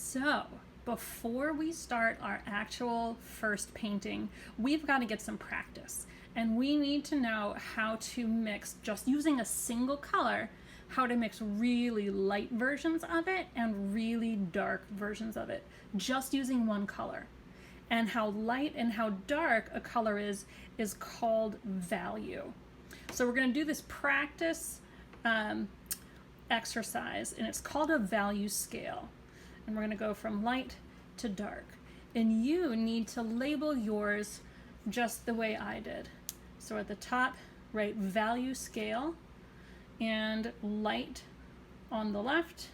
So, before we start our actual first painting, we've got to get some practice. And we need to know how to mix, just using a single color, how to mix really light versions of it and really dark versions of it, just using one color. And how light and how dark a color is called value. So we're going to do this practice exercise, and it's called a value scale. And we're going to go from light to dark. And you need to label yours just the way I did. So at the top, write value scale, and light on the left,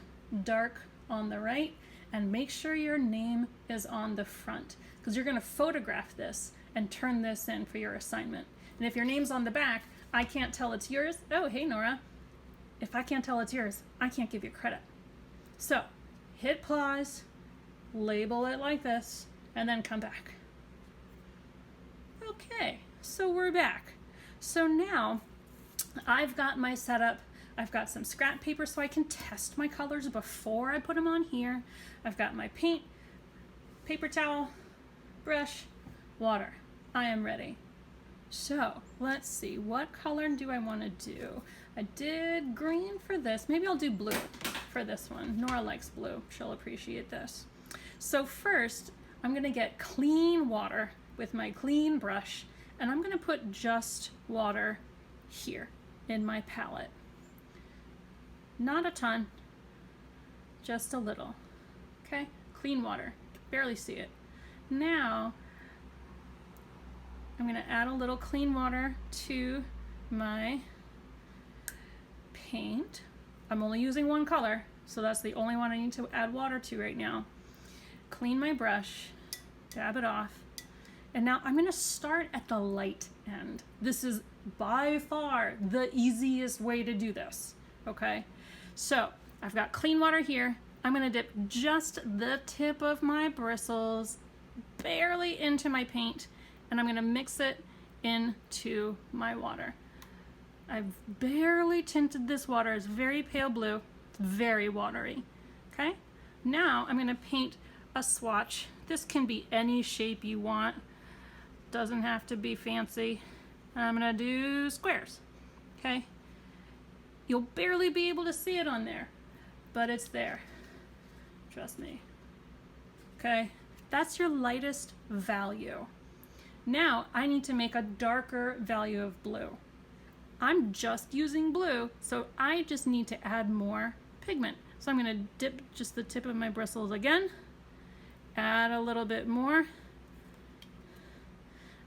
dark on the right, and make sure your name is on the front, because you're going to photograph this and turn this in for your assignment. And if your name's on the back, I can't tell it's yours. Oh, hey, Nora. If I can't tell it's yours, I can't give you credit. So hit pause, label it like this, and then come back. Okay, so we're back. So now I've got my setup. I've got some scrap paper so I can test my colors before I put them on here. I've got my paint, paper towel, brush, water. I am ready. So let's see, what color do I want to do? I did green for this. Maybe I'll do blue for this one. Nora likes blue. She'll appreciate this. So first, I'm going to get clean water with my clean brush, and I'm going to put just water here in my palette. Not a ton, just a little. Okay, clean water. Barely see it. Now, I'm going to add a little clean water to my paint. I'm only using one color, so that's the only one I need to add water to right now. Clean my brush, dab it off, and now I'm going to start at the light end. This is by far the easiest way to do this, okay? So I've got clean water here. I'm going to dip just the tip of my bristles barely into my paint, and I'm going to mix it into my water. I've barely tinted this water. It's very pale blue, very watery. Okay, now I'm going to paint a swatch. This can be any shape you want. Doesn't have to be fancy. I'm going to do squares. Okay, you'll barely be able to see it on there, but it's there. Trust me. Okay, that's your lightest value. Now I need to make a darker value of blue. I'm just using blue, so I just need to add more pigment. So I'm going to dip just the tip of my bristles again, add a little bit more.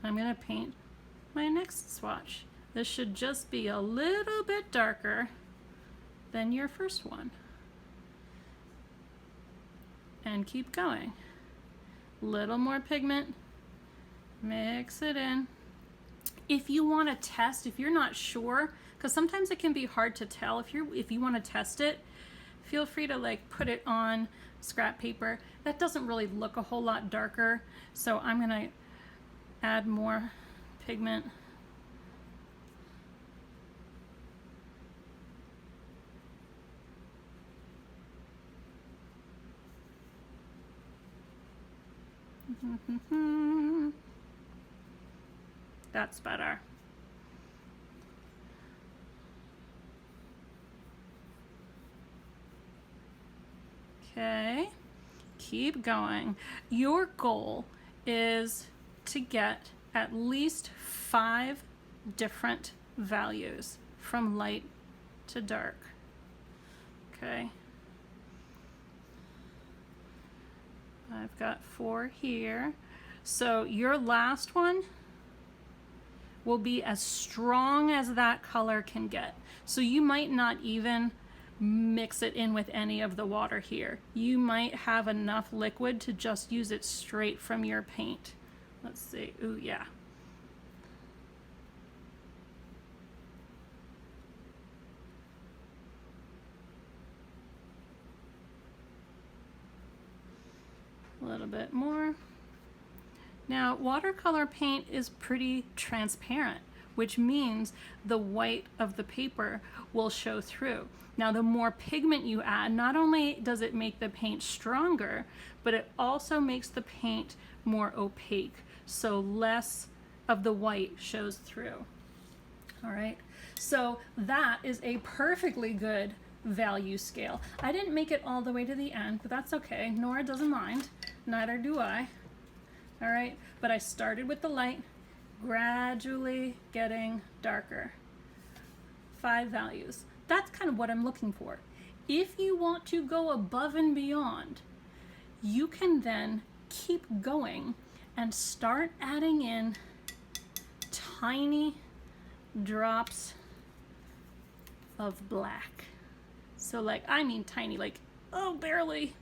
I'm going to paint my next swatch. This should just be a little bit darker than your first one. And keep going. Little more pigment, mix it in. If you want to test, if you're not sure, because sometimes it can be hard to tell, if you want to test it, feel free to like put it on scrap paper. That doesn't really look a whole lot darker, so I'm gonna add more pigment. That's better. Okay, keep going. Your goal is to get at least 5 different values from light to dark. Okay. I've got 4 here. So your last one will be as strong as that color can get. So you might not even mix it in with any of the water here. You might have enough liquid to just use it straight from your paint. Let's see. Ooh, yeah. A little bit more. Now, watercolor paint is pretty transparent. which means the white of the paper will show through. Now, the more pigment you add, not only does it make the paint stronger, but it also makes the paint more opaque, so less of the white shows through. All right, so that is a perfectly good value scale. I didn't make it all the way to the end, but that's okay. Nora doesn't mind, neither do I. All right, but I started with the light, gradually getting darker. 5 values. That's kind of what I'm looking for. If you want to go above and beyond, you can then keep going and start adding in tiny drops of black. So like, I mean tiny, like, oh, barely.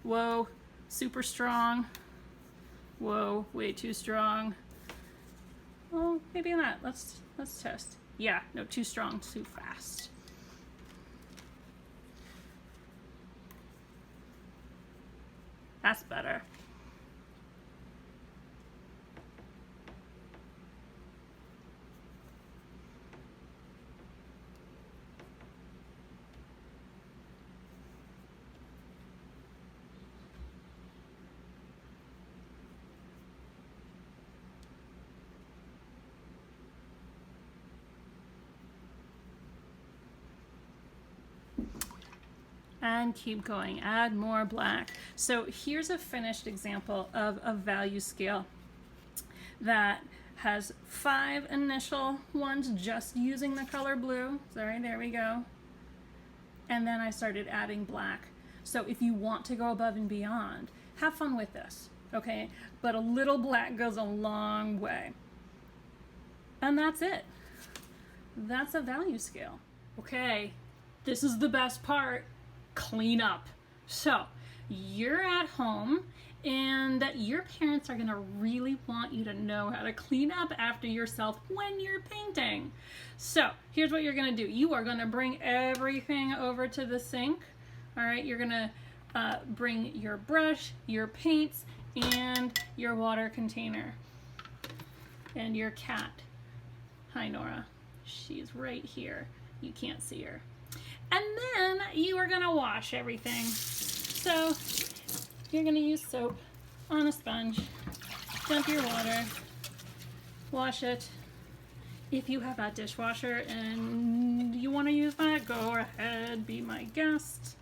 Whoa, super strong. Whoa, way too strong. Oh, maybe not. Let's test. Yeah, no, too strong, too fast. That's better. And keep going, add more black. So here's a finished example of a value scale that has 5 initial ones just using the color blue. Sorry, there we go. And then I started adding black. So if you want to go above and beyond, have fun with this, okay? But a little black goes a long way. And that's it. That's a value scale. Okay, this is the best part. Clean up. So you're at home and your parents are gonna really want you to know how to clean up after yourself when you're painting. So here's what you're gonna do. You are gonna bring everything over to the sink. All right, you're gonna bring your brush, your paints, and your water container. And your cat. Hi, Nora. She's right here. You can't see her. And then you are gonna wash everything. So you're gonna use soap on a sponge, dump your water, wash it. If you have a dishwasher and you wanna use that, go ahead, be my guest.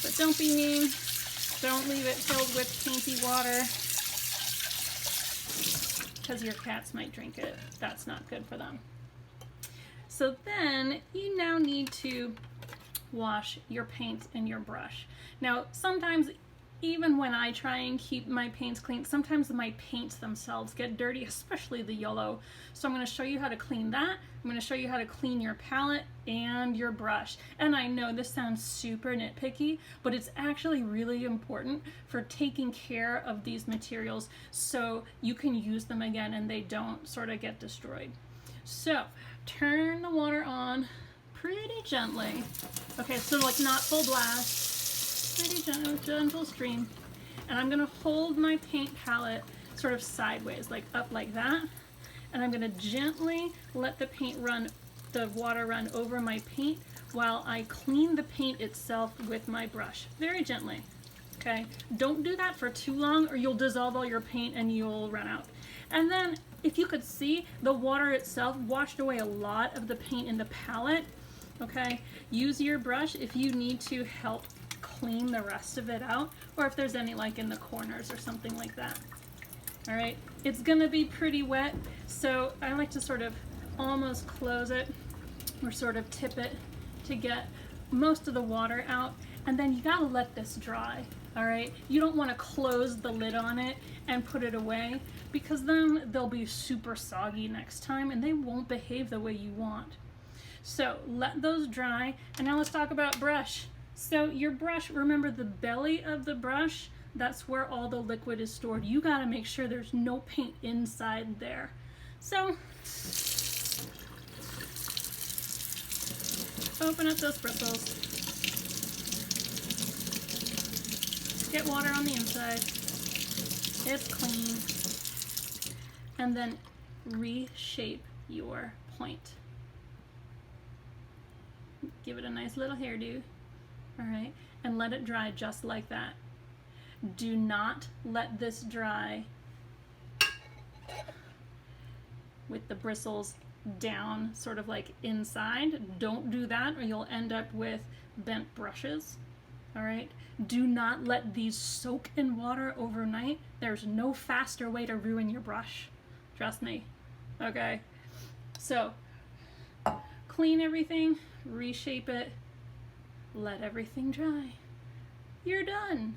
But don't be mean. Don't leave it filled with painty water, because your cats might drink it. That's not good for them. So then you now need to wash your paint and your brush. Now, sometimes even when I try and keep my paints clean, sometimes my paints themselves get dirty, especially the yellow. So I'm going to show you how to clean that. I'm going to show you how to clean your palette and your brush. And I know this sounds super nitpicky, but it's actually really important for taking care of these materials so you can use them again and they don't sort of get destroyed. So turn the water on pretty gently. Okay, so like not full blast, pretty gentle stream. And I'm gonna hold my paint palette sort of sideways, like up like that. And I'm gonna gently let the water run over my paint while I clean the paint itself with my brush, very gently. Okay, don't do that for too long or you'll dissolve all your paint and you'll run out. And then if you could see, the water itself washed away a lot of the paint in the palette. Okay, use your brush if you need to help clean the rest of it out, or if there's any like in the corners or something like that. All right, it's gonna be pretty wet, so I like to sort of almost close it or sort of tip it to get most of the water out, and then you gotta let this dry. All right, you don't want to close the lid on it and put it away, because then they'll be super soggy next time and they won't behave the way you want. So let those dry, and now let's talk about brush. So your brush, remember the belly of the brush, that's where all the liquid is stored. You gotta make sure there's no paint inside there. So open up those bristles. Get water on the inside. It's clean. and then reshape your point. Give it a nice little hairdo, all right, and let it dry just like that. Do not let this dry with the bristles down, sort of like inside. Don't do that or you'll end up with bent brushes, all right? Do not let these soak in water overnight. There's no faster way to ruin your brush. Trust me, okay? So, clean everything, reshape it, let everything dry. You're done.